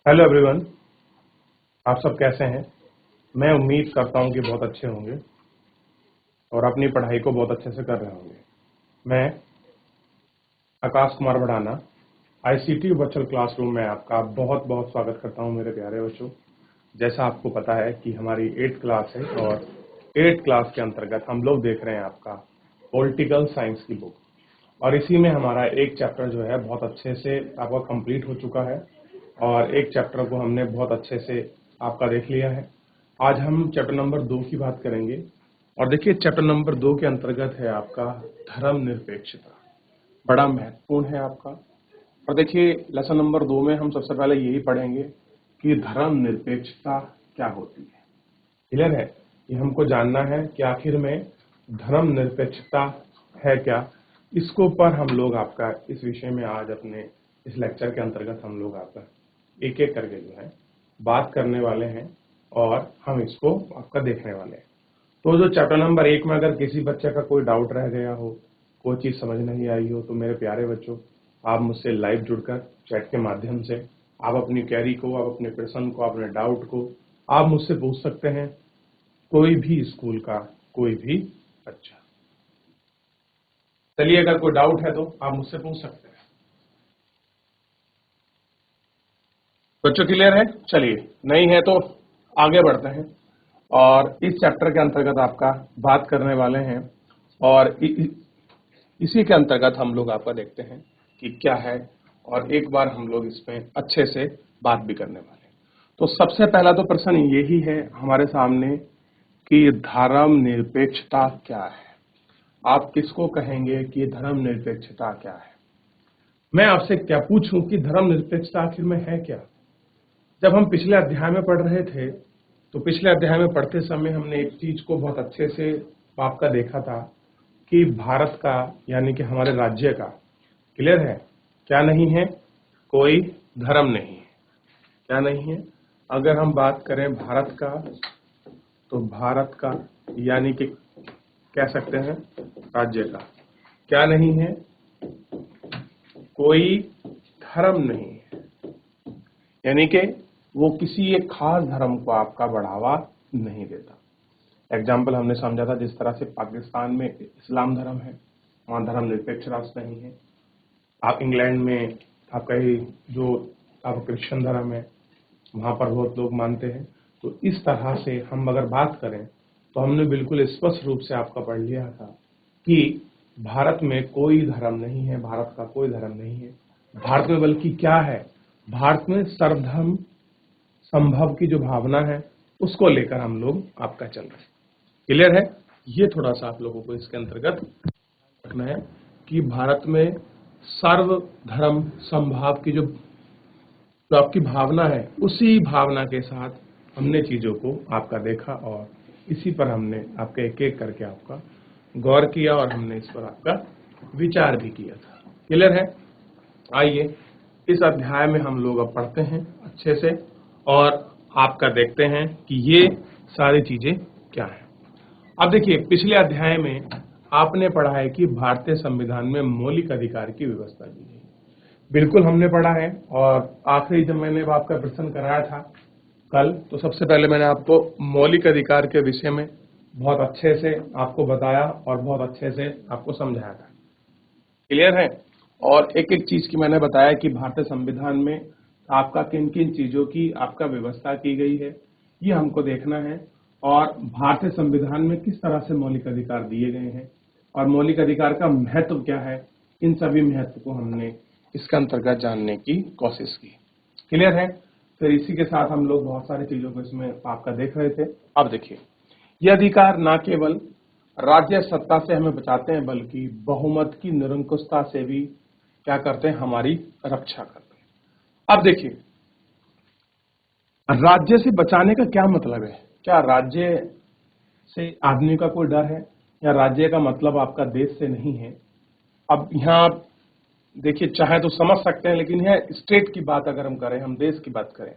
Hello everyone, आप सब कैसे हैं। मैं उम्मीद करता हूं कि बहुत अच्छे होंगे और अपनी पढ़ाई को बहुत अच्छे से कर रहे होंगे। मैं Akash Kumar Bhadana ICT virtual classroom में आपका बहुत बहुत स्वागत करता हूं मेरे प्यारे बच्चों। जैसा आपको पता है कि हमारी 8th क्लास है और 8th क्लास के अंतर्गत हम लोग देख रहे हैं आपका पॉलिटिकल साइंस की बुक, और इसी में हमारा एक चैप्टर जो है बहुत अच्छे से आपका कंप्लीट हो चुका है और एक चैप्टर को हमने बहुत अच्छे से आपका देख लिया है। आज हम चैप्टर नंबर 2 की बात करेंगे और देखिए चैप्टर नंबर 2 के अंतर्गत है आपका धर्मनिरपेक्षता। बड़ा महत्वपूर्ण है आपका। और देखिए लेसन नंबर 2 में हम सबसे पहले यही पढ़ेंगे कि धर्मनिरपेक्षता क्या होती है। क्लियर है? ये हमको जानना है कि आखिर में धर्मनिरपेक्षता है क्या। इसको पर हम लोग आपका इस विषय में आज अपने इस लेक्चर के अंतर्गत हम लोग आपका एक एक करके जो है बात करने वाले हैं और हम इसको आपका देखने वाले हैं। तो जो चैप्टर नंबर 1 में अगर किसी बच्चे का कोई डाउट रह गया हो, कोई चीज समझ नहीं आई हो, तो मेरे प्यारे बच्चों आप मुझसे लाइव जुड़कर चैट के माध्यम से आप अपनी क्वेरी को, आप अपने प्रश्न को, अपने डाउट को आप मुझसे पूछ सकते हैं। कोई भी स्कूल का कोई भी बच्चा। चलिए अगर कोई डाउट है तो आप मुझसे पूछ सकते हैं। बच्चों क्लियर है? चलिए, नहीं है तो आगे बढ़ते हैं और इस चैप्टर के अंतर्गत आपका बात करने वाले हैं और इसी के अंतर्गत हम लोग आपका देखते हैं कि क्या है और एक बार हम लोग इसमें अच्छे से बात भी करने वाले हैं। तो सबसे पहला तो प्रश्न यही है हमारे सामने कि धर्मनिरपेक्षता क्या है। आप किसको कहेंगे कि धर्मनिरपेक्षता क्या है? मैं आपसे क्या पूछूं कि धर्मनिरपेक्षता आखिर में है क्या। जब हम पिछले अध्याय में पढ़ रहे थे तो पिछले अध्याय में पढ़ते समय हमने एक चीज को बहुत अच्छे से आपका देखा था कि भारत का यानी कि हमारे राज्य का, क्लियर है, क्या नहीं है, कोई धर्म नहीं है। क्या नहीं है? अगर हम बात करें भारत का तो भारत का यानी कि कह सकते हैं राज्य का क्या नहीं है, कोई धर्म नहीं है। यानी कि वो किसी एक खास धर्म को आपका बढ़ावा नहीं देता। एग्जाम्पल हमने समझा था जिस तरह से पाकिस्तान में इस्लाम धर्म है, वहां धर्मनिरपेक्ष राष्ट्र नहीं है। आप इंग्लैंड में आपका ही जो आपका क्रिश्चियन धर्म है वहां पर बहुत लोग मानते हैं। तो इस तरह से हम अगर बात करें तो हमने बिल्कुल स्पष्ट रूप से आपका पढ़ लिया था कि भारत में कोई धर्म नहीं है, भारत का कोई धर्म नहीं है। भारत में बल्कि क्या है, भारत में सर्वधर्म संभव की जो भावना है उसको लेकर हम लोग आपका चल रहे हैं। क्लियर है? ये थोड़ा सा आप लोगों को इसके अंतर्गत रखना है कि भारत में सर्वधर्म संभाव की जो आपकी भावना है उसी भावना के साथ हमने चीजों को आपका देखा और इसी पर हमने आपका एक एक करके आपका गौर किया और हमने इस पर आपका विचार भी किया था। क्लियर है? आइए इस अध्याय में हम लोग अब पढ़ते हैं अच्छे से और आपका देखते हैं कि ये सारी चीजें क्या है। अब देखिए पिछले अध्याय में आपने पढ़ा है कि भारतीय संविधान में मौलिक अधिकार की व्यवस्था की गई। बिल्कुल हमने पढ़ा है और आखिरी जब मैंने आपका प्रश्न कराया था कल तो सबसे पहले मैंने आपको मौलिक अधिकार के विषय में बहुत अच्छे से आपको बताया और बहुत अच्छे से आपको समझाया था। क्लियर है? और एक एक चीज की मैंने बताया कि भारतीय संविधान में आपका किन किन चीजों की आपका व्यवस्था की गई है ये हमको देखना है और भारतीय संविधान में किस तरह से मौलिक अधिकार दिए गए हैं और मौलिक अधिकार का महत्व क्या है। इन सभी महत्व को हमने इसके अंतर्गत जानने की कोशिश की। क्लियर है? फिर इसी के साथ हम लोग बहुत सारी चीजों को इसमें आपका देख रहे थे। अब देखिए ये अधिकार न केवल राज्य सत्ता से हमें बचाते हैं बल्कि बहुमत की निरंकुशता से भी क्या करते हैं, हमारी रक्षा करते हैं। अब देखिए राज्य से बचाने का क्या मतलब है। क्या राज्य से आदमी का कोई डर है या राज्य का मतलब आपका देश से नहीं है। अब यहाँ आप देखिए चाहे तो समझ सकते हैं लेकिन यहाँ स्टेट की बात अगर हम करें, हम देश की बात करें,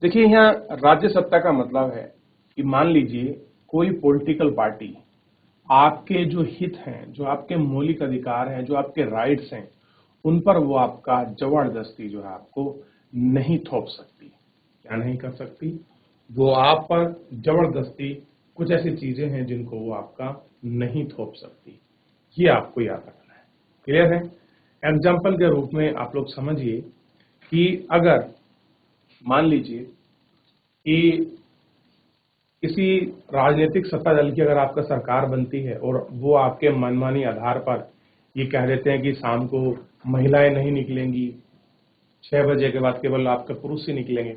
देखिए यहाँ राज्य सत्ता का मतलब है कि मान लीजिए कोई पॉलिटिकल पार्टी आपके जो हित हैं, जो आपके मौलिक अधिकार हैं, जो आपके राइट्स हैं, उन पर वो आपका जबरदस्ती जो है आपको नहीं थोप सकती। क्या नहीं कर सकती? वो आप पर जबरदस्ती कुछ ऐसी चीजें हैं जिनको वो आपका नहीं थोप सकती। ये आपको याद रखना है। क्लियर है? एग्जाम्पल के रूप में आप लोग समझिए कि अगर मान लीजिए कि किसी राजनीतिक सत्ता दल की अगर आपका सरकार बनती है और वो आपके मनमानी आधार पर ये कह देते हैं कि शाम को महिलाएं नहीं निकलेंगी, 6 बजे के बाद केवल आपके पुरुष ही निकलेंगे,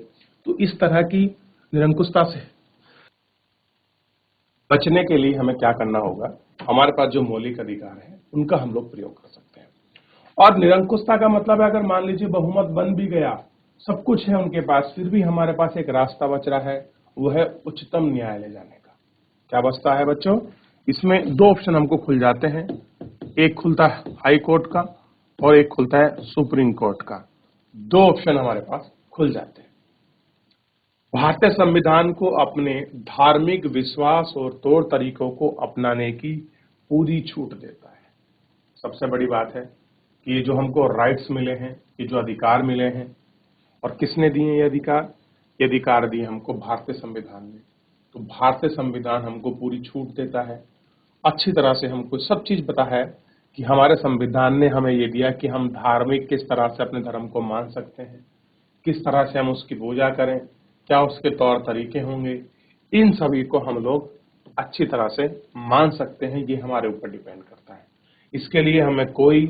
तो इस तरह की निरंकुशता से बचने के लिए हमें क्या करना होगा? हमारे पास जो मौलिक अधिकार है उनका हम लोग प्रयोग कर सकते हैं। और निरंकुशता का मतलब है, अगर मान लीजिए बहुमत बन भी गया, सब कुछ है उनके पास, फिर भी हमारे पास एक रास्ता बच रहा है, वो है उच्चतम न्यायालय जाने का। क्या बचता है बच्चों? इसमें दो ऑप्शन हमको खुल जाते हैं। एक खुलता है हाई कोर्ट का और एक खुलता है सुप्रीम कोर्ट का। दो ऑप्शन हमारे पास खुल जाते हैं। भारतीय संविधान को अपने धार्मिक विश्वास और तौर तरीकों को अपनाने की पूरी छूट देता है। सबसे बड़ी बात है कि ये जो हमको राइट्स मिले हैं, ये जो अधिकार मिले हैं, और किसने दिए ये अधिकार? ये अधिकार दिए हमको भारतीय संविधान ने। तो भारतीय संविधान हमको पूरी छूट देता है, अच्छी तरह से हमको सब चीज पता है कि हमारे संविधान ने हमें ये दिया कि हम धार्मिक किस तरह से अपने धर्म को मान सकते हैं, किस तरह से हम उसकी पूजा करें, क्या उसके तौर तरीके होंगे, इन सभी को हम लोग अच्छी तरह से मान सकते हैं। ये हमारे ऊपर डिपेंड करता है। इसके लिए हमें कोई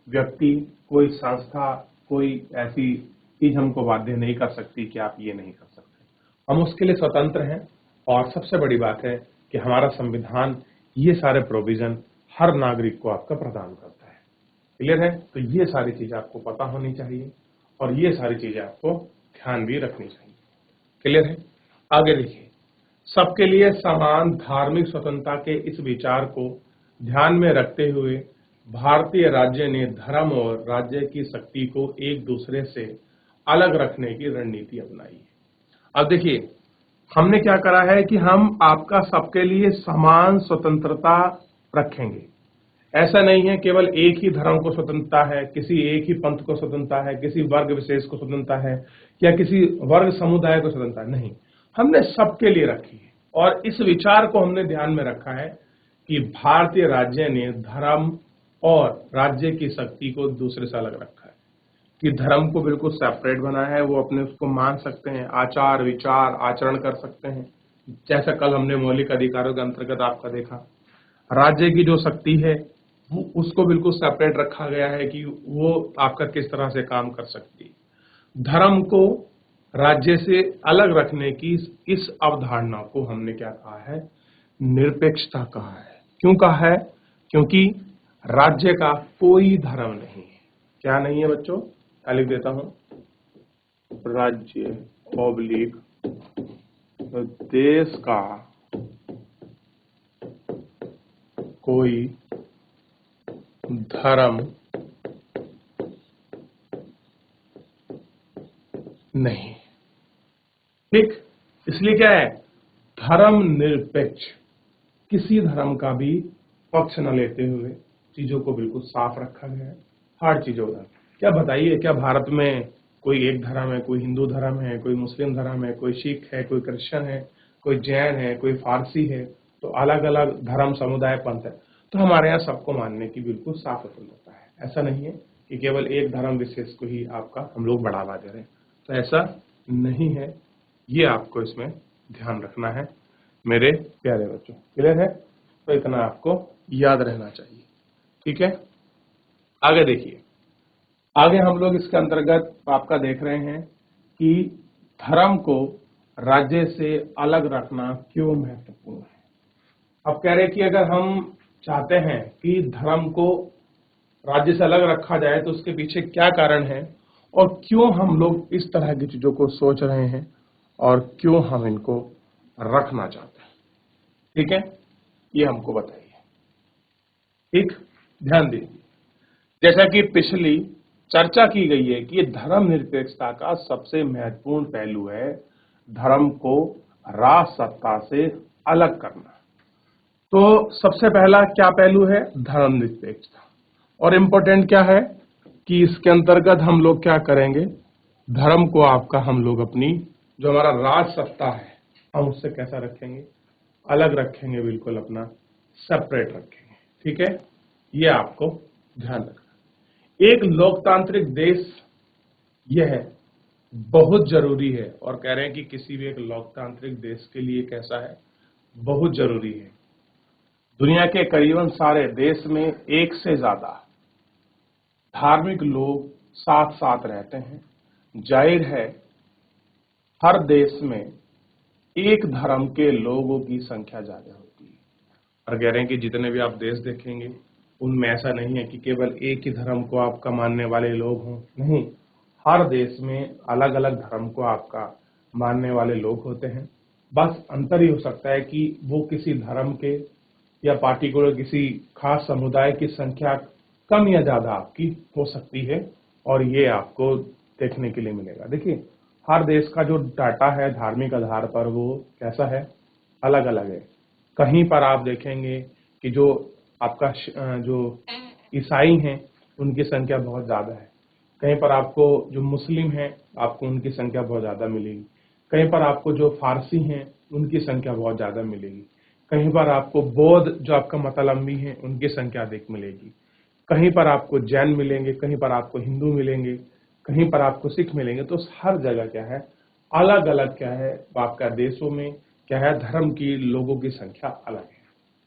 व्यक्ति, कोई संस्था, कोई ऐसी चीज हमको बाध्य नहीं कर सकती कि आप ये नहीं कर सकते। हम उसके लिए स्वतंत्र हैं। और सबसे बड़ी बात है कि हमारा संविधान ये सारे प्रोविजन हर नागरिक को आपका प्रदान करता है। क्लियर है? तो ये सारी चीजें आपको पता होनी चाहिए और ये सारी चीजें आपको ध्यान भी रखनी चाहिए। क्लियर है? आगे देखिए, सबके लिए समान धार्मिक स्वतंत्रता के इस विचार को ध्यान में रखते हुए भारतीय राज्य ने धर्म और राज्य की शक्ति को एक दूसरे से अलग रखने की रणनीति अपनाई है। अब देखिए, हमने क्या करा है कि हम आपका सबके लिए समान स्वतंत्रता रखेंगे। ऐसा नहीं है केवल एक ही धर्म को स्वतंत्रता है, किसी एक ही पंथ को स्वतंत्रता है, किसी वर्ग विशेष को स्वतंत्रता है, या किसी वर्ग समुदाय को स्वतंत्रता नहीं। हमने सबके लिए रखी है और इस विचार को हमने ध्यान में रखा है कि भारतीय राज्य ने धर्म और राज्य की शक्ति को दूसरे से अलग रखा है, कि धर्म को बिल्कुल सेपरेट बनाया है। वो अपने उसको मान सकते हैं, आचार विचार आचरण कर सकते हैं, जैसा कल हमने मौलिक अधिकारों के अंतर्गत आपका देखा। राज्य की जो शक्ति है वो उसको बिल्कुल सेपरेट रखा गया है कि वो आपका किस तरह से काम कर सकती है। धर्म को राज्य से अलग रखने की इस अवधारणा को हमने क्या कहा है? निरपेक्षता कहा है। क्यों कहा है? क्योंकि राज्य का कोई धर्म नहीं है। क्या नहीं है बच्चों? लिख देता हूं, राज्य ऑब्लिक देश का कोई धर्म नहीं। ठीक, इसलिए क्या है? धर्म निरपेक्ष, किसी धर्म का भी पक्ष न लेते हुए चीजों को बिल्कुल साफ रखा गया है। हर चीजों का क्या बताइए, क्या भारत में कोई एक धर्म है, कोई हिंदू धर्म है, कोई मुस्लिम धर्म है, कोई सिख है, कोई क्रिश्चियन है, कोई जैन है, कोई फारसी है, तो अलग अलग धर्म समुदाय पंथ है। तो हमारे यहाँ सबको मानने की बिल्कुल साफ स्वतंत्रता है। ऐसा नहीं है कि केवल एक धर्म विशेष को ही आपका हम लोग बढ़ावा दे रहे हैं, तो ऐसा नहीं है। ये आपको इसमें ध्यान रखना है मेरे प्यारे बच्चों। क्लियर है? तो इतना आपको याद रहना चाहिए। ठीक है, आगे देखिए। आगे हम लोग इसके अंतर्गत आपका देख रहे हैं कि धर्म को राज्य से अलग रखना क्यों महत्वपूर्ण है। अब कह रहे कि अगर हम चाहते हैं कि धर्म को राज्य से अलग रखा जाए तो उसके पीछे क्या कारण है और क्यों हम लोग इस तरह की चीजों को सोच रहे हैं और क्यों हम इनको रखना चाहते हैं। ठीक है, ये हमको बताइए। ठीक, ध्यान दीजिए। जैसा कि पिछली चर्चा की गई है कि ये धर्मनिरपेक्षता का सबसे महत्वपूर्ण पहलू है, धर्म को राज सत्ता से अलग करना। तो सबसे पहला क्या पहलू है? धर्मनिरपेक्षता। और इम्पोर्टेंट क्या है कि इसके अंतर्गत हम लोग क्या करेंगे? धर्म को आपका हम लोग अपनी जो हमारा राज सत्ता है हम उससे कैसा रखेंगे, अलग रखेंगे, बिल्कुल अपना सेपरेट रखेंगे। ठीक है, ये आपको ध्यान रखना। एक लोकतांत्रिक देश यह बहुत जरूरी है, और कह रहे हैं कि किसी भी एक लोकतांत्रिक देश के लिए कैसा है, बहुत जरूरी है। दुनिया के करीबन सारे देश में एक से ज्यादा धार्मिक लोग साथ साथ रहते हैं। जाहिर है हर देश में एक धर्म के लोगों की संख्या ज्यादा होती है, और कह रहे हैं कि जितने भी आप देश देखेंगे उनमें ऐसा नहीं है कि केवल एक ही धर्म को आपका मानने वाले लोग हों, नहीं, हर देश में अलग अलग धर्म को आपका मानने वाले लोग होते हैं। बस अंतर ही हो सकता है कि वो किसी धर्म के या पार्टिकुलर किसी खास समुदाय की संख्या कम या ज्यादा आपकी हो सकती है, और ये आपको देखने के लिए मिलेगा। देखिए हर देश का जो डाटा है धार्मिक आधार पर वो कैसा है, अलग अलग है। कहीं पर आप देखेंगे कि जो आपका जो ईसाई हैं उनकी संख्या बहुत ज्यादा है, कहीं पर आपको जो मुस्लिम हैं आपको उनकी संख्या बहुत ज्यादा मिलेगी, कहीं पर आपको जो फारसी हैं उनकी संख्या बहुत ज्यादा मिलेगी, कहीं पर आपको बौद्ध जो आपका मतावलंबी हैं उनकी संख्या अधिक मिलेगी, कहीं पर आपको जैन मिलेंगे, कहीं पर आपको हिंदू मिलेंगे, कहीं पर आपको सिख मिलेंगे। तो हर जगह क्या है, अलग अलग क्या है, आपका देशों में क्या है, धर्म की लोगों की संख्या अलग है।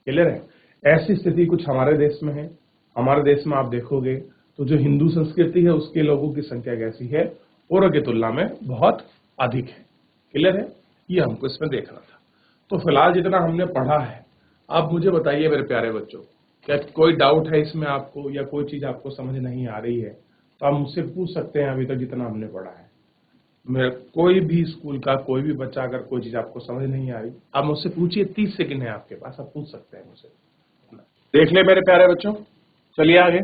क्लियर है? ऐसी स्थिति कुछ हमारे देश में है। हमारे देश में आप देखोगे तो जो हिंदू संस्कृति है उसके लोगों की संख्या कैसी है, औरों की तुलना में बहुत अधिक है। क्लियर है? ये हमको इसमें देखना था। तो फिलहाल जितना हमने पढ़ा है, आप मुझे बताइए मेरे प्यारे बच्चों, क्या कोई डाउट है इसमें आपको, या कोई चीज आपको समझ नहीं आ रही है तो आप मुझसे पूछ सकते हैं। अभी तक जितना हमने पढ़ा है, मेरे कोई भी स्कूल का कोई भी बच्चा अगर कोई चीज आपको समझ नहीं आ रही आप मुझसे पूछिए, 30 सेकंड है आपके पास, आप पूछ सकते हैं मुझसे। देख ले मेरे प्यारे बच्चों, चलिए आगे।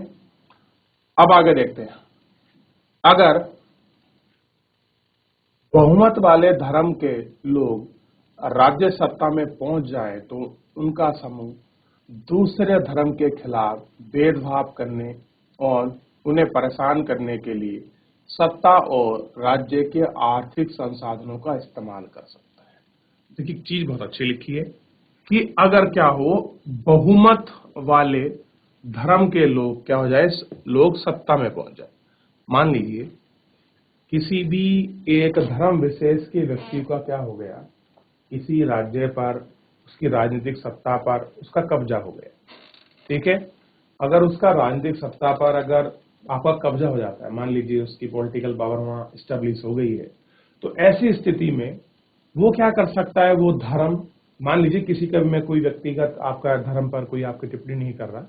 अब आगे देखते हैं, अगर बहुमत वाले धर्म के लोग राज्य सत्ता में पहुंच जाए तो उनका समूह दूसरे धर्म के खिलाफ भेदभाव करने और उन्हें परेशान करने के लिए सत्ता और राज्य के आर्थिक संसाधनों का इस्तेमाल कर सकता है। देखिए चीज बहुत अच्छी लिखी है कि अगर क्या हो, बहुमत वाले धर्म के लोग क्या हो जाए, लोग सत्ता में पहुंच जाए। मान लीजिए किसी भी एक धर्म विशेष के व्यक्ति का क्या हो गया, किसी राज्य पर, उसकी राजनीतिक सत्ता पर उसका कब्जा हो गया। ठीक है, अगर उसका राजनीतिक सत्ता पर अगर आपका कब्जा हो जाता है, मान लीजिए उसकी पॉलिटिकल पावर वहां स्टेब्लिश हो गई है, तो ऐसी स्थिति में वो क्या कर सकता है, वो धर्म, मान लीजिए किसी का मैं कोई व्यक्तिगत आपका धर्म पर कोई आपकी टिप्पणी नहीं कर रहा,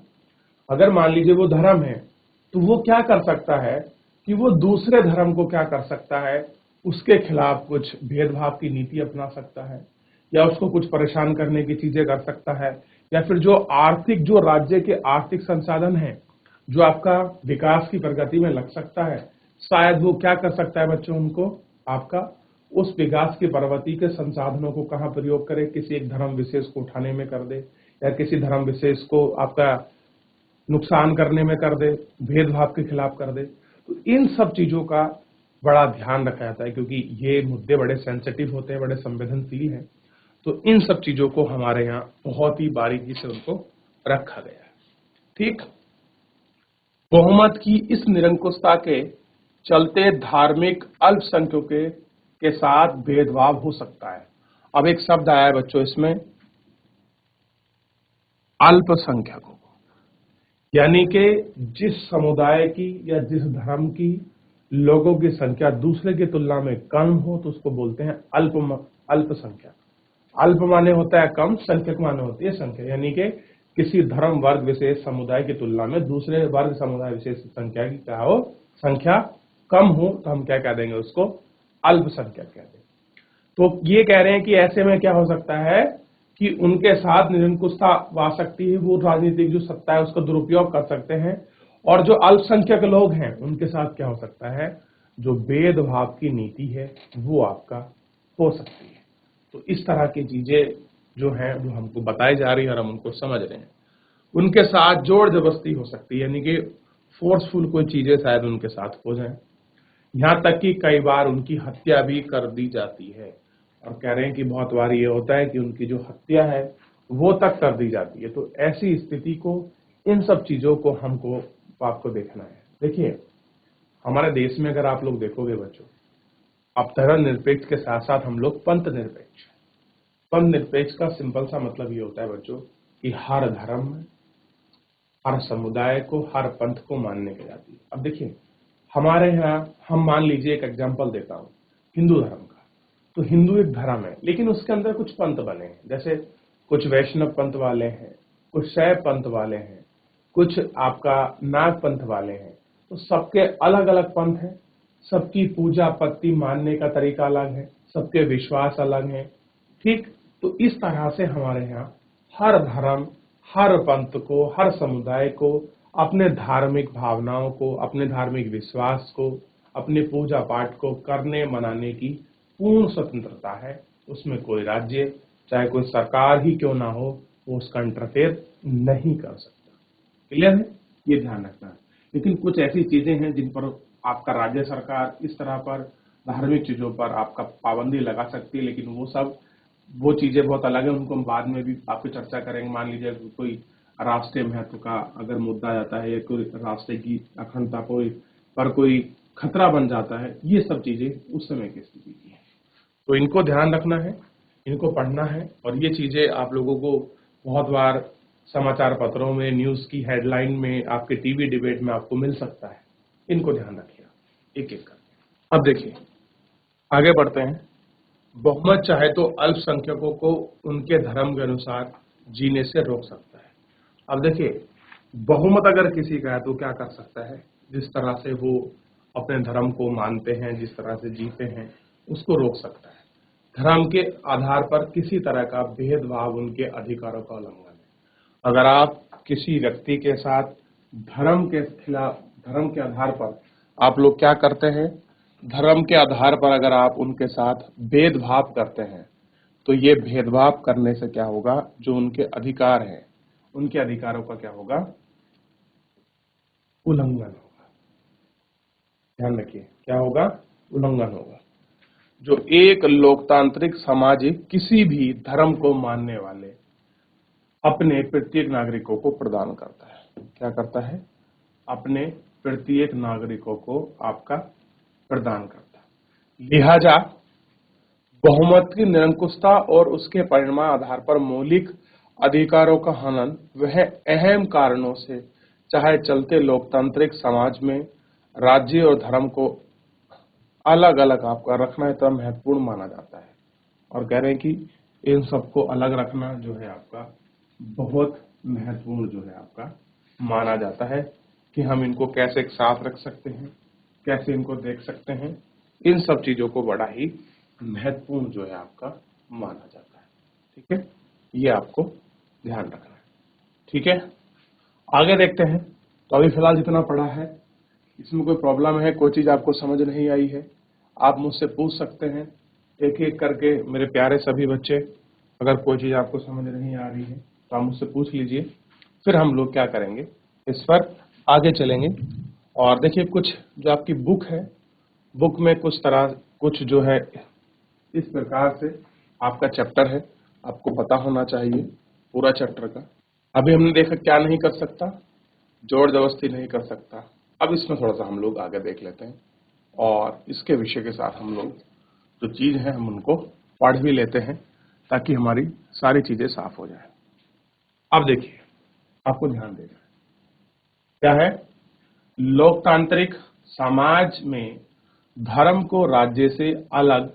अगर मान लीजिए वो धर्म है तो वो क्या कर सकता है कि वो दूसरे धर्म को क्या कर सकता है, उसके खिलाफ कुछ भेदभाव की नीति अपना सकता है, या उसको कुछ परेशान करने की चीजें कर सकता है, या फिर जो आर्थिक, जो राज्य के आर्थिक संसाधन है जो आपका विकास की प्रगति में लग सकता है, शायद वो क्या कर सकता है बच्चों, उनको आपका उस विकास की प्रगति के संसाधनों को कहाँ प्रयोग करे, किसी एक धर्म विशेष को उठाने में कर दे, या किसी धर्म विशेष को आपका नुकसान करने में कर दे, भेदभाव के खिलाफ कर दे। तो इन सब चीजों का बड़ा ध्यान रखा जाता है, क्योंकि ये मुद्दे बड़े सेंसिटिव होते हैं, बड़े संवेदनशील हैं। तो इन सब चीजों को हमारे यहाँ बहुत ही बारीकी से उनको रखा गया है। ठीक, बहुमत की इस निरंकुशता के चलते धार्मिक अल्पसंख्यकों के साथ भेदभाव हो सकता है। अब एक शब्द आया है बच्चों इसमें, अल्पसंख्यकों, यानी कि जिस समुदाय की या जिस धर्म की लोगों की संख्या दूसरे की तुलना में कम हो तो उसको बोलते हैं अल्पसंख्यक। अल्प माने होता है कम, संख्यक माने होती है संख्या, यानी कि किसी धर्म वर्ग विशेष समुदाय की तुलना में दूसरे वर्ग समुदाय विशेष संख्या की क्या हो, संख्या कम हो तो हम क्या कह देंगे, उसको अल्पसंख्यक कह देंगे। तो ये कह रहे हैं कि ऐसे में क्या हो सकता है कि उनके साथ निरंकुशता आ सकती है, वो राजनीतिक जो सत्ता है उसका दुरुपयोग कर सकते हैं, और जो अल्पसंख्यक लोग हैं उनके साथ क्या हो सकता है, जो भेदभाव की नीति है वो आपका हो सकती है। तो इस तरह की चीजें जो हैं वो हमको बताई जा रही है और हम उनको समझ रहे हैं। उनके साथ जोर जबरदस्ती हो सकती है, यानी कि फोर्सफुल कोई चीजें शायद उनके साथ हो जाए, यहाँ तक कि कई बार उनकी हत्या भी कर दी जाती है। और कह रहे हैं कि बहुत बार ये होता है कि उनकी जो हत्या है वो तक कर दी जाती है। तो ऐसी स्थिति को, इन सब चीजों को हमको आपको देखना है। देखिए, हमारे देश में अगर आप लोग देखोगे बच्चों, अब धर्मनिरपेक्ष के साथ साथ हम लोग पंथ निरपेक्ष। पंथ निरपेक्ष का सिंपल सा मतलब ये होता है बच्चों कि हर धर्म, हर समुदाय को, हर पंथ को मानने की जाती है। अब देखिए, हमारे यहाँ हम मान लीजिए, एक एग्जांपल देता हूँ हिंदू धर्म का। तो हिंदू एक धर्म है, लेकिन उसके अंदर कुछ पंथ बने हैं। जैसे कुछ वैष्णव पंथ वाले हैं, कुछ शैव पंथ वाले हैं, कुछ आपका नाग पंथ वाले हैं। तो सबके अलग अलग पंथ हैं, सबकी पूजा पत्ती मानने का तरीका अलग है, सबके विश्वास अलग हैं। ठीक, तो इस तरह से हमारे यहाँ हर धर्म, हर पंथ को, हर समुदाय को अपने धार्मिक भावनाओं को, अपने धार्मिक विश्वास को, अपने पूजा पाठ को करने मनाने की पूर्ण स्वतंत्रता है। उसमें कोई राज्य, चाहे कोई सरकार ही क्यों ना हो, वो उसका इंटरफेयर नहीं कर सकता। क्लियर है? ये ध्यान रखना है। लेकिन कुछ ऐसी चीजें हैं जिन पर आपका राज्य सरकार इस तरह पर धार्मिक चीजों पर आपका पाबंदी लगा सकती है, लेकिन वो चीजें बहुत अलग है। उनको हम बाद में भी आपको चर्चा करेंगे। मान लीजिए कोई राष्ट्रीय महत्व का अगर मुद्दा आता है, या कोई राष्ट्र की अखंडता पर कोई खतरा बन जाता है, ये सब चीजें उस समय की स्थिति की है। तो इनको ध्यान रखना है, इनको पढ़ना है। और ये चीजें आप लोगों को बहुत बार समाचार पत्रों में, न्यूज की हेडलाइन में, आपके टीवी डिबेट में आपको मिल सकता है। इनको ध्यान रखिए एक एक करके। अब देखिए, आगे बढ़ते हैं। बहुमत चाहे तो अल्पसंख्यकों को उनके धर्म के अनुसार जीने से रोक सकता है। अब देखिए, बहुमत अगर किसी का है तो क्या कर सकता है? जिस तरह से वो अपने धर्म को मानते हैं, जिस तरह से जीते हैं, उसको रोक सकता है। धर्म के आधार पर किसी तरह का भेदभाव उनके अधिकारों का उल्लंघन है। अगर आप किसी व्यक्ति के साथ धर्म के खिलाफ, धर्म के आधार पर आप लोग क्या करते हैं, धर्म के आधार पर अगर आप उनके साथ भेदभाव करते हैं, तो ये भेदभाव करने से क्या होगा, जो उनके अधिकार हैं, उनके अधिकारों का क्या होगा, उल्लंघन होगा। ध्यान रखिए, क्या होगा, उल्लंघन होगा। जो एक लोकतांत्रिक समाज किसी भी धर्म को मानने वाले अपने प्रत्येक नागरिकों को प्रदान करता है। क्या करता है? अपने प्रत्येक नागरिकों को आपका प्रदान करता है। लिहाजा बहुमत की निरंकुशता और उसके परिणाम आधार पर मौलिक अधिकारों का हनन वह अहम कारणों से, चाहे चलते लोकतांत्रिक समाज में राज्य और धर्म को अलग अलग आपका रखना इतना महत्वपूर्ण माना जाता है। और कह रहे हैं कि इन सबको अलग रखना जो है आपका बहुत महत्वपूर्ण जो है आपका माना जाता है, कि हम इनको कैसे एक साथ रख सकते हैं, कैसे इनको देख सकते हैं। इन सब चीजों को बड़ा ही महत्वपूर्ण जो है आपका माना जाता है। ठीक है, ये आपको ध्यान रखना है। ठीक है, आगे देखते हैं। तो अभी फिलहाल जितना पढ़ा है, इसमें कोई प्रॉब्लम है, कोई चीज आपको समझ नहीं आई है, आप मुझसे पूछ सकते हैं एक एक करके। मेरे प्यारे सभी बच्चे, अगर कोई चीज आपको समझ नहीं आ रही है तो आप मुझसे पूछ लीजिए, फिर हम लोग क्या करेंगे, इस पर आगे चलेंगे। और देखिए, कुछ जो आपकी बुक है, बुक में कुछ जो है इस प्रकार से आपका चैप्टर है, आपको पता होना चाहिए पूरा चैप्टर का। अभी हमने देखा क्या नहीं कर सकता, जोर जबरदस्ती नहीं कर सकता। अब इसमें थोड़ा सा हम लोग आगे देख लेते हैं, और इसके विषय के साथ हम लोग जो चीज है हम उनको पढ़ भी लेते हैं, ताकि हमारी सारी चीजें साफ हो जाए। अब देखिए, आपको ध्यान देना है, क्या है, लोकतांत्रिक समाज में धर्म को राज्य से अलग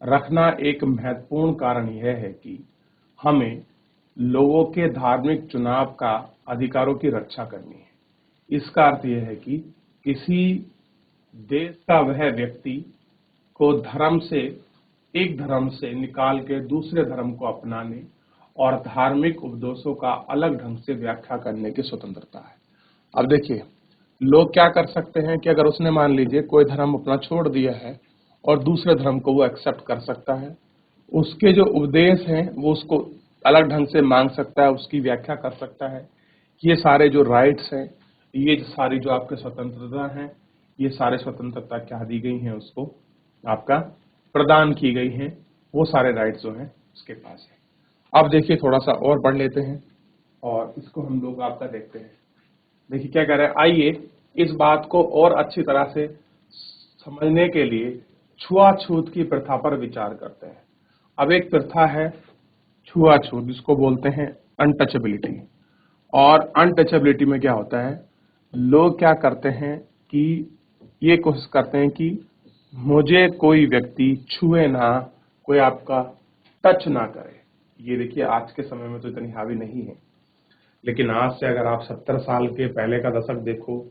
रखना एक महत्वपूर्ण कारण यह है कि हमें लोगों के धार्मिक चुनाव का अधिकारों की रक्षा करनी है। इसका अर्थ यह है कि किसी देश का वह व्यक्ति को एक धर्म से निकाल के दूसरे धर्म को अपनाने और धार्मिक उपदेशों का अलग ढंग से व्याख्या करने की स्वतंत्रता है। अब देखिए, लोग क्या कर सकते हैं कि अगर उसने मान लीजिए कोई धर्म अपना छोड़ दिया है और दूसरे धर्म को वो एक्सेप्ट कर सकता है, उसके जो उपदेश हैं वो उसको अलग ढंग से मांग सकता है, उसकी व्याख्या कर सकता है। ये सारे जो राइट्स हैं, ये सारी जो आपके स्वतंत्रता हैं, ये सारे स्वतंत्रता क्या दी गई हैं उसको आपका प्रदान की गई हैं, वो सारे राइट्स जो हैं उसके पास है। अब देखिए थोड़ा सा और पढ़ लेते हैं और इसको हम लोग आपका देखते हैं। देखिए क्या कह रहे हैं, आइए इस बात को और अच्छी तरह से समझने के लिए छुआछूत की प्रथा पर विचार करते हैं। अब एक प्रथा है छुआछूत, जिसको बोलते हैं अनटचेबिलिटी। और अनटचेबिलिटी में क्या होता है, लोग क्या करते हैं कि ये कोशिश करते हैं कि मुझे कोई व्यक्ति छुए ना, कोई आपका टच ना करे। ये देखिए आज के समय में तो इतनी हावी नहीं है, लेकिन आज से अगर आप 70 साल के पहले का दशक देखो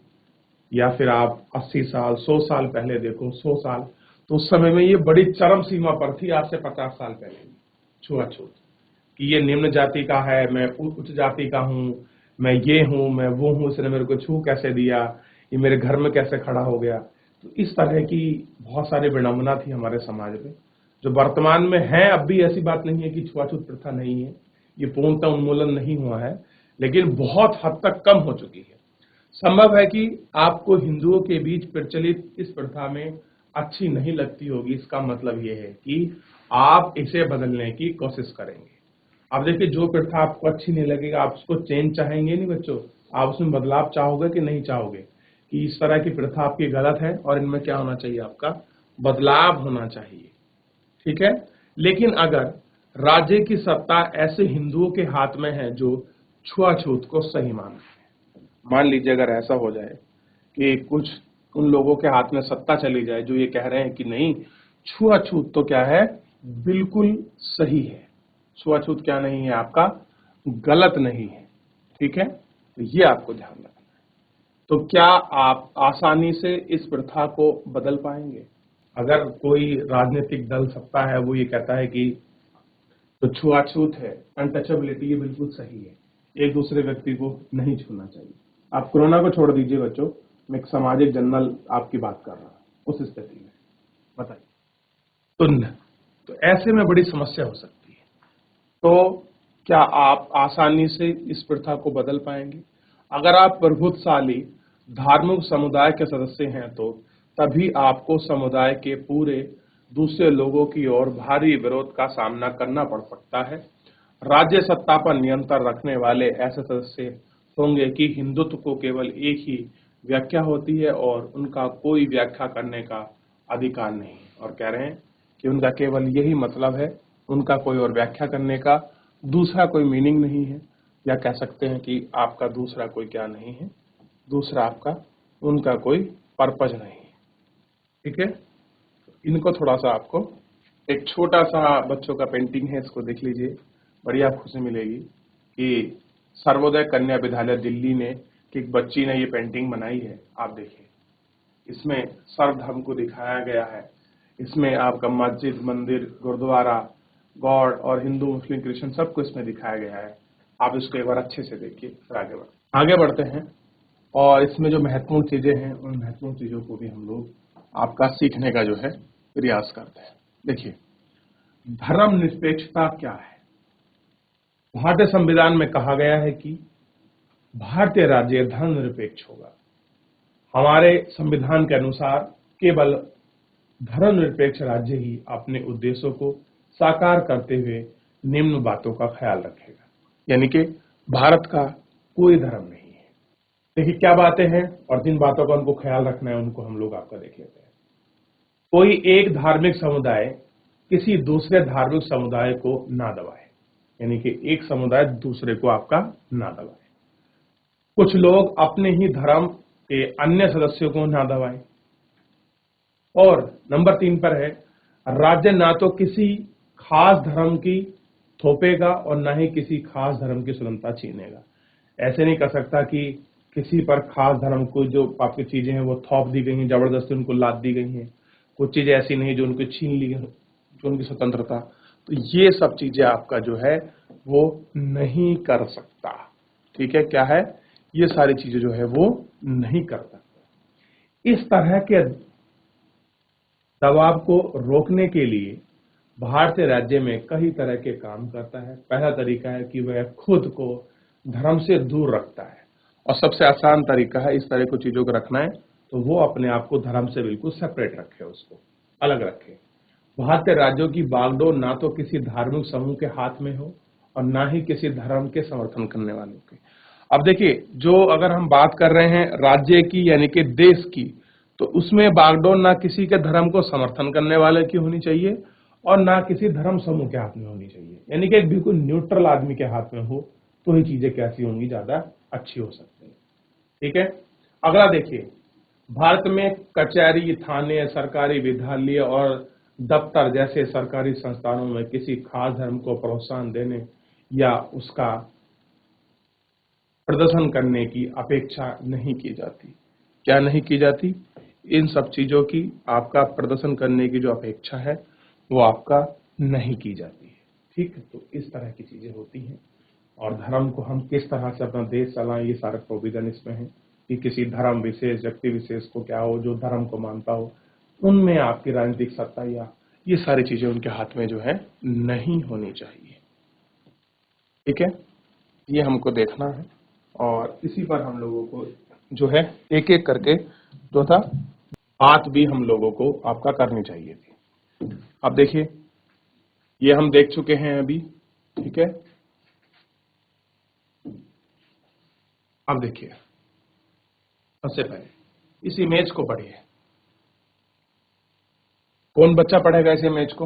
या फिर आप 80 साल 100 साल पहले देखो, 100 साल, तो उस समय में ये बड़ी चरम सीमा पर थी। आज से 50 साल पहले छुआछूत कि ये निम्न जाति का है, मैं उच्च जाति का हूँ, मैं ये हूँ, मैं वो हूँ, इसने मेरे को छू कैसे दिया, ये मेरे घर में कैसे खड़ा हो गया। तो इस तरह की बहुत सारी विडंबना थी हमारे समाज में, जो वर्तमान में है। अब भी ऐसी बात नहीं है कि छुआछूत प्रथा नहीं है, ये पूर्णतः उन्मूलन नहीं हुआ है, लेकिन बहुत हद तक कम हो चुकी है। संभव है कि आपको हिंदुओं के बीच प्रचलित इस प्रथा में अच्छी नहीं लगती होगी। इसका मतलब यह है कि आप इसे बदलने की कोशिश करेंगे। अब देखिए, जो प्रथा आपको अच्छी नहीं लगेगा, आप उसको चेंज चाहेंगे नहीं बच्चों, आप उसमें बदलाव चाहोगे कि नहीं चाहोगे कि इस तरह की प्रथा आपकी गलत है और इनमें क्या होना चाहिए, आपका बदलाव होना चाहिए। ठीक है, लेकिन अगर राज्य की सत्ता ऐसे हिंदुओं के हाथ में है जो छुआछूत को सही मानते हैं, मान लीजिए अगर ऐसा हो जाए कि कुछ उन लोगों के हाथ में सत्ता चली जाए जो ये कह रहे हैं कि नहीं, छुआछूत तो क्या है, बिल्कुल सही है, छुआछूत क्या नहीं है, आपका गलत नहीं है। ठीक है, तो ये आपको ध्यान रखना है। तो क्या आप आसानी से इस प्रथा को बदल पाएंगे? अगर कोई राजनीतिक दल सत्ता है, वो ये कहता है कि तो छुआछूत है, अनटचेबिलिटी, ये बिल्कुल सही है, एक दूसरे व्यक्ति को नहीं छूना चाहिए। आप कोरोना को छोड़ दीजिए बच्चों, मैं एक सामाजिक जनरल आपकी बात कर रहा हूं, उस स्थिति में बताइए। तो ऐसे में बड़ी समस्या हो सकती है। तो क्या आप आसानी से इस प्रथा को बदल पाएंगे? अगर आप प्रभुत्वशाली धार्मिक समुदाय के सदस्य हैं तो तभी आपको समुदाय के पूरे दूसरे लोगों की ओर भारी विरोध का सामना करना पड़ सकता है। राज्य सत्ता पर नियंत्रण रखने वाले ऐसे सदस्य होंगे कि हिंदुत्व को केवल एक ही व्याख्या होती है और उनका कोई व्याख्या करने का अधिकार नहीं, और कह रहे हैं कि उनका केवल यही मतलब है, उनका कोई और व्याख्या करने का दूसरा कोई मीनिंग नहीं है, या कह सकते हैं कि आपका दूसरा कोई क्या नहीं है, दूसरा आपका उनका कोई पर्पज नहीं है। ठीक है, इनको थोड़ा सा आपको एक छोटा सा बच्चों का पेंटिंग है, इसको देख लीजिए, बड़ी आप खुशी मिलेगी कि सर्वोदय कन्या विद्यालय दिल्ली ने कि एक बच्ची ने ये पेंटिंग बनाई है। आप देखिए, इसमें सर्वधर्म को दिखाया गया है, इसमें आपका मस्जिद, मंदिर, गुरुद्वारा, गॉड और हिंदू, मुस्लिम, क्रिश्चियन सबको इसमें दिखाया गया है। आप इसको एक बार अच्छे से देखिए, फिर आगे बढ़ते हैं और इसमें जो महत्वपूर्ण चीजें हैं, उन महत्वपूर्ण चीजों को भी हम लोग आपका सीखने का जो है प्रयास करते हैं। देखिए, धर्म निरपेक्षता क्या है? भारतीय संविधान में कहा गया है कि भारतीय राज्य धर्मनिरपेक्ष होगा। हमारे संविधान के अनुसार केवल धर्मनिरपेक्ष राज्य ही अपने उद्देश्यों को साकार करते हुए निम्न बातों का ख्याल रखेगा, यानी कि भारत का कोई धर्म नहीं है। देखिए क्या बातें हैं और जिन बातों का उनको ख्याल रखना है उनको हम लोग आपका देख लेते हैं। कोई एक धार्मिक समुदाय किसी दूसरे धार्मिक समुदाय को ना दबाए, यानी कि एक समुदाय दूसरे को आपका ना दबाए। कुछ लोग अपने ही धर्म के अन्य सदस्यों को ना दबाए। और नंबर 3 पर है, राज्य ना तो किसी खास धर्म की थोपेगा और ना ही किसी खास धर्म की स्वतंत्रता छीनेगा। ऐसे नहीं कर सकता कि किसी पर खास धर्म को जो आपकी चीजें हैं वो थोप दी गई हैं, जबरदस्ती उनको लाद दी गई हैं। कुछ चीजें ऐसी नहीं जो उनको छीन ली गई, जो उनकी स्वतंत्रता। तो ये सब चीजें आपका जो है वो नहीं कर सकता। ठीक है, क्या है, ये सारी चीजें जो है वो नहीं कर सकता। इस तरह के दबाव को रोकने के लिए भारतीय राज्य में कई तरह के काम करता है। पहला तरीका है कि वह खुद को धर्म से दूर रखता है, और सबसे आसान तरीका है इस तरह की चीजों को रखना है तो वो अपने आप को धर्म से बिल्कुल सेपरेट रखे, उसको अलग रखे। भारतीय राज्यों की बागडोर ना तो किसी धार्मिक समूह के हाथ में हो और ना ही किसी धर्म के समर्थन करने वालों के। अब देखिए, जो अगर हम बात कर रहे हैं राज्य की यानी कि देश की, तो उसमें बागडोर ना किसी के धर्म को समर्थन करने वाले की होनी चाहिए और ना किसी धर्म समूह के हाथ में होनी चाहिए, यानी कि एक बिल्कुल न्यूट्रल आदमी के हाथ में हो तो ही चीजें कैसी होंगी, ज्यादा अच्छी हो सकती है। ठीक है, अगला देखिए, भारत में कचहरी, थाने, सरकारी विद्यालय और दफ्तर जैसे सरकारी संस्थानों में किसी खास धर्म को प्रोत्साहन देने या उसका प्रदर्शन करने की अपेक्षा नहीं की जाती। क्या नहीं की जाती? इन सब चीजों की आपका प्रदर्शन करने की जो अपेक्षा है वो आपका नहीं की जाती है। ठीक, तो इस तरह की चीजें होती हैं। और धर्म को हम किस तरह से अपना देश चलाएं, ये सारे प्रोविजन इसमें है कि किसी धर्म विशेष, व्यक्ति विशेष को क्या हो, जो धर्म को मानता हो, उनमें आपकी राजनीतिक सत्ता या ये सारी चीजें उनके हाथ में जो है नहीं होनी चाहिए। ठीक है, ये हमको देखना है और इसी पर हम लोगों को जो है एक एक करके जो था बात भी हम लोगों को आपका करनी चाहिए थी। अब देखिए, ये हम देख चुके हैं अभी। ठीक है, अब देखिए, सबसे पहले इस इमेज को पढ़िए। कौन बच्चा पढ़ेगा इस इमेज को,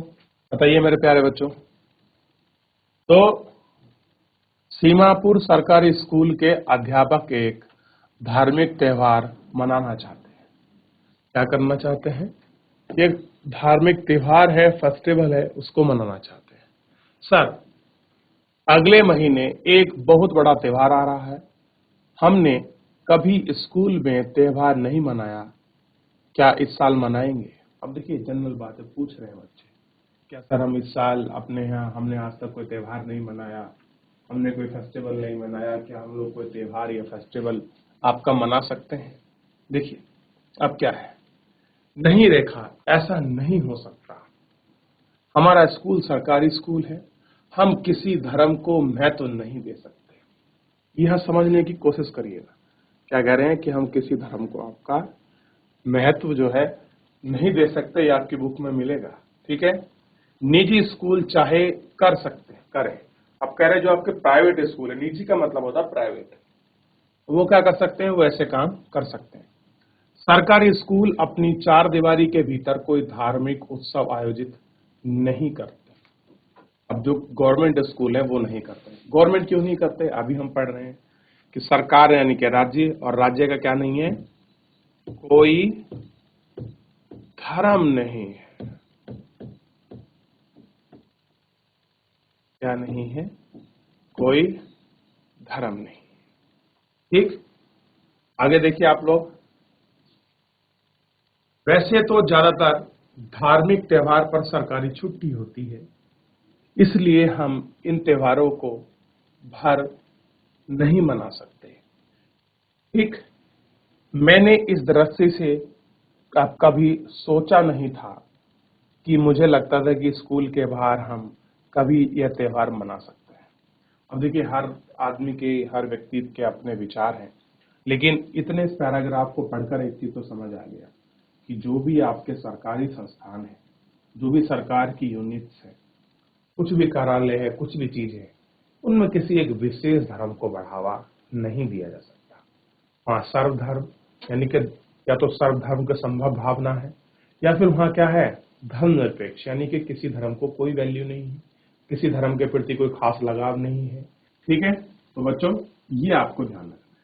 बताइए मेरे प्यारे बच्चों। तो सीमापुर सरकारी स्कूल के अध्यापक एक धार्मिक त्योहार मनाना चाहते हैं। क्या करना चाहते हैं? एक धार्मिक त्योहार है, फेस्टिवल है, उसको मनाना चाहते हैं। सर, अगले महीने एक बहुत बड़ा त्योहार आ रहा है, हमने कभी स्कूल में त्योहार नहीं मनाया, क्या इस साल मनाएंगे? अब देखिए, जनरल बात है, पूछ रहे हैं बच्चे, क्या सर हम इस साल अपने यहाँ हमने आज तक कोई त्योहार नहीं मनाया, हमने कोई फेस्टिवल नहीं मनाया, क्या हम लोग कोई त्योहार या फेस्टिवल आपका मना सकते हैं? देखिए, अब क्या है, नहीं रेखा, ऐसा नहीं हो सकता। हमारा स्कूल सरकारी स्कूल है, हम किसी धर्म को महत्व नहीं दे सकते। यह समझने की कोशिश करिएगा। क्या कह रहे हैं कि हम किसी धर्म को आपका महत्व जो है नहीं दे सकते, ये आपकी बुक में मिलेगा। ठीक है, निजी स्कूल चाहे कर सकते हैं, करें। अब कह रहे हैं जो आपके प्राइवेट स्कूल है, निजी का मतलब होता है प्राइवेट, वो क्या कर सकते हैं, वो ऐसे काम कर सकते हैं। सरकारी स्कूल अपनी चार दीवारी के भीतर कोई धार्मिक उत्सव आयोजित नहीं करते। अब जो गवर्नमेंट स्कूल है वो नहीं करते। गवर्नमेंट क्यों नहीं करते? अभी हम पढ़ रहे हैं कि सरकार यानी कि राज्य, और राज्य का क्या नहीं है, कोई धर्म नहीं है। क्या नहीं है? कोई धर्म नहीं। ठीक, आगे देखिए आप लोग। वैसे तो ज्यादातर धार्मिक त्योहार पर सरकारी छुट्टी होती है, इसलिए हम इन त्योहारों को भर नहीं मना सकते। ठीक, मैंने इस दृष्टि से कभी सोचा नहीं था कि मुझे लगता था कि स्कूल के बाहर हम कभी यह त्योहार मना सकते हैं। अब देखिए, हर आदमी के, हर व्यक्ति के अपने विचार हैं, लेकिन इतने इस पैराग्राफ को पढ़कर एक चीज तो समझ आ गया कि जो भी आपके सरकारी संस्थान है, जो भी सरकार की यूनिट्स है, कुछ भी कार्यालय है, कुछ भी चीज है, उनमें किसी एक विशेष धर्म को बढ़ावा नहीं दिया जा सकता। वहाँ सर्वधर्म यानी कि या तो सर्वधर्म की संभव भावना है, या फिर वहाँ क्या है, धर्मनिरपेक्ष, यानी कि किसी धर्म को कोई वैल्यू नहीं है, किसी धर्म के प्रति कोई खास लगाव नहीं है। ठीक है, तो बच्चों ये आपको ध्यान रखना है।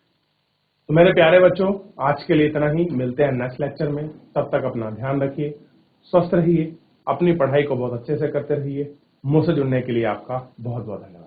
तो मेरे प्यारे बच्चों, आज के लिए इतना ही, मिलते हैं नेक्स्ट लेक्चर में। तब तक अपना ध्यान रखिए, स्वस्थ रहिए, अपनी पढ़ाई को बहुत अच्छे से करते रहिए। मुझसे जुड़ने के लिए आपका बहुत बहुत धन्यवाद।